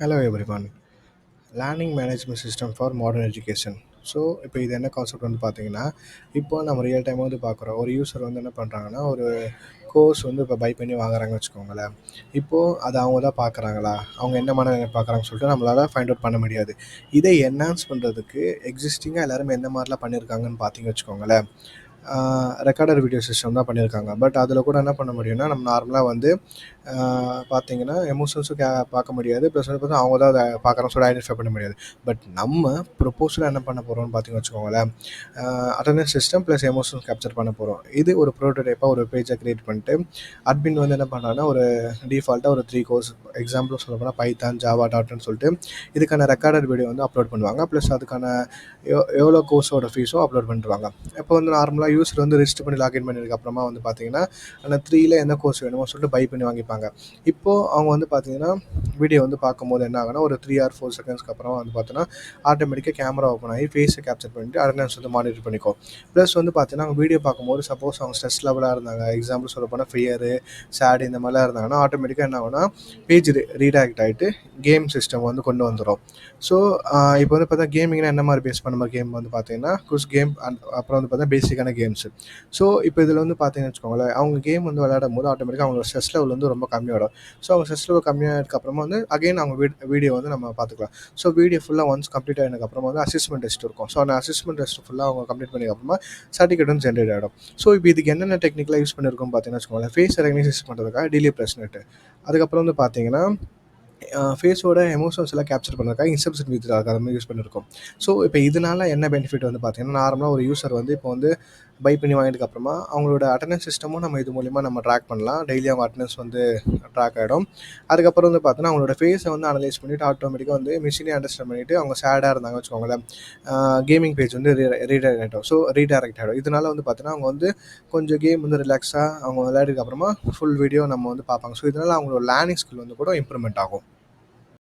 Hello everyone. Learning management system for modern education. So இப்போ இது என்ன கான்செப்ட் வந்து பார்த்தீங்கன்னா, இப்போ நம்ம ரியல் டைம் வந்து பார்க்குறோம். ஒரு யூசர் வந்து என்ன பண்ணுறாங்கன்னா, ஒரு கோர்ஸ் வந்து இப்போ பை பண்ணி வாங்குறாங்கன்னு வச்சுக்கோங்களேன். இப்போது அது அவங்க தான் பார்க்குறாங்களா, அவங்க என்ன மனநிலை பார்க்குறாங்கன்னு சொல்லிட்டு நம்மளால் ஃபைண்ட் அவுட் பண்ண முடியாது. இதை என்ஹான்ஸ் பண்ணுறதுக்கு எக்ஸிஸ்டிங்காக எல்லாருமே எந்த மாதிரிலாம் பண்ணியிருக்காங்கன்னு பார்த்தீங்கன்னு வச்சுக்கோங்களேன். ரெக்கார்டர் வீடியோ சிஸ்டம் தான் பண்ணியிருக்காங்க. பட் அதில் கூட என்ன பண்ண முடியும்னா, நம்ம நார்மலாக வந்து பார்த்தீங்கன்னா எமோஷன்ஸும் பார்க்க முடியாது. ப்ளஸ் வந்து பார்த்தா அவங்க தான் அதை பார்க்குறோம் சொல்லி ஐடென்டிஃபை பண்ண முடியாது. பட் நம்ம ப்ரொப்போஸலாக என்ன பண்ண போகிறோம்னு பார்த்தீங்கன்னு வச்சுக்கோங்களேன், attendance system plus emotions capture பண்ண போகிறோம். இது ஒரு ப்ரோட்டோடைப்பாக ஒரு பேஜை க்ரியேட் பண்ணிட்டு அட்மின் வந்து என்ன பண்ணுறாங்கன்னா, ஒரு டிஃபால்ட்டாக ஒரு 3 கோர்ஸ் எக்ஸாம்பிள் சொல்ல போனால் பைத்தான், ஜாவா டாட்னு சொல்லிட்டு இதுக்கான ரெக்கார்டட் வீடியோ வந்து அப்லோட் பண்ணுவாங்க. ப்ளஸ் அதுக்கான எவ்வளோ கோர்ஸோட ஃபீஸும் அப்லோட் பண்ணிடுவாங்க. இப்போ வந்து நார்மலாக யூஸர் வந்து ரிஜிஸ்டர் பண்ணி லாகின் பண்ணதுக்கு அப்புறமா வந்து பார்த்தீங்கன்னா, அந்த 3ல எந்த கோர்ஸ் வேணுமோ சொல்லிட்டு பை பண்ணி வாங்கிப்பாங்க. இப்போது அவங்க வந்து பார்த்தீங்கன்னா, வீடியோ வந்து பார்க்கும்போது என்ன ஆகுனா, ஒரு 3 ஆர் 4 செகண்ட்ஸ்க்கு அப்புறமா வந்து பார்த்தோன்னா, ஆட்டோமேட்டிக்காக கேமரா ஓப்பன் ஆகி ஃபேஸை கேப்சர் பண்ணிட்டு அட்டெண்டன்ஸ் வந்து மானிட்டர் பண்ணிக்கும். ப்ளஸ் வந்து பார்த்தீங்கன்னா, அவங்க வீடியோ பார்க்கும்போது சப்போஸ் அவங்க ஸ்ட்ரெஸ் லெவலாக இருந்தாங்க, எக்ஸாம்பிள் சொல்ல போனால் ஃபியரு, சேடு இந்த மாதிரிலாம் இருந்தாங்கன்னா, ஆட்டோமேட்டிக்காக என்ன ஆகுனா, பேஜ் ரீடாக்ட் ஆகிட்டு கேம் சிஸ்டம் வந்து கொண்டு வந்துடும். ஸோ இப்போ வந்து பார்த்தா கேமிங்னா என்ன மாதிரி பேஸ் பண்ண மாதிரி கேம் வந்து பார்த்தீங்கன்னா, குஸ் கேம் அண்ட் அப்புறம் வந்து பார்த்தா பேசிக்கான கேம்ஸு. ஸோ இப்போ இதில் வந்து பார்த்தீங்கன்னு வச்சுக்கோங்களேன், அவங்க கேம் வந்து விளையாடும்போது ஆட்டோமேட்டிக்காக அவங்களோட ஸ்ட்ரெஸ் லெவல் வந்து ரொம்ப கம்மியாகிடும். ஸோ அவங்க ஸ்ட்ரெஸ் லெவல் கம்மியானதுக்கப்புறமா வந்து அகைன் அவங்க வீடியோ வந்து நம்ம பார்த்துக்கலாம். ஸோ வீடியோ ஃபுல்லாக ஒன்ஸ் கம்ப்ளீட் ஆனதுக்கப்புறமா வந்து அசஸ்மெண்ட் டெஸ்ட் இருக்கும். ஸோ அந்த அசஸ்மெண்ட் டெஸ்ட் ஃபுல்லாக அவங்க கம்ப்ளீட் பண்ணதுக்கப்புறமா சர்டிஃபிகேட் வந்து ஜென்ரேட் ஆகிடும். ஸோ இப்போ இதுக்கு என்னென்ன டெக்னிக்கலாக யூஸ் பண்ணியிருக்கோம் பார்த்தீங்கன்னா வச்சுக்கோங்களேன், ஃபேஸ் ரெகக்னைஸ் பண்ணுறதுக்காக டிலே ப்ரெஸ் நெட்டு. அதுக்கப்புறம் வந்து பார்த்தீங்கன்னா, ஃபேஸோட எமோஷன்ஸ் எல்லாம் கேப்சர் பண்ணுறதுக்காக இன்செப்ஷன் வித் டாக் அது மாதிரி யூஸ் பண்ணியிருக்கோம். ஸோ இப்போ இதனால என்ன பெனிஃபிட் வந்து பார்த்தீங்கன்னா, நார்மலாக ஒரு யூசர் வந்து இப்போ வந்து பை பண்ணி வாங்கினதுக்கப்புறமா அவங்களோட அட்டெண்டன்ஸ் சிஸ்டமும் நம்ம இது மூலிமா நம்ம ட்ராக் பண்ணலாம். டெய்லி அவங்க அட்டெண்டன்ஸ் வந்து ட்ராக் ஆகிடும். அதுக்கப்புறம் வந்து பார்த்தோன்னா, அவங்களோட ஃபேஸை வந்து அனலைஸ் பண்ணிவிட்டு ஆட்டோமேட்டிக்காக வந்து மிஷினே அண்டர்ஸ்டாண்ட் பண்ணிவிட்டு அவங்க சேடாக இருந்தாங்கன்னு வச்சுக்கோங்களேன், கேமிங் பேஜ் வந்து ரீடைரக்ட் ஆகிடும். ஸோ ரீடைரக்ட் ஆகிடும். இதனால வந்து பார்த்தீங்கன்னா, அவங்க வந்து கொஞ்சம் கேம் வந்து ரிலாக்ஸாக அவங்க விளையாடுறதுக்கு அப்புறமா ஃபுல் வீடியோ நம்ம வந்து பார்ப்பாங்க. ஸோ இதனால் அவங்களோட லேர்னிங் ஸ்கில் வந்து கூட இம்ப்ரூவ்மெண்ட் ஆகும்.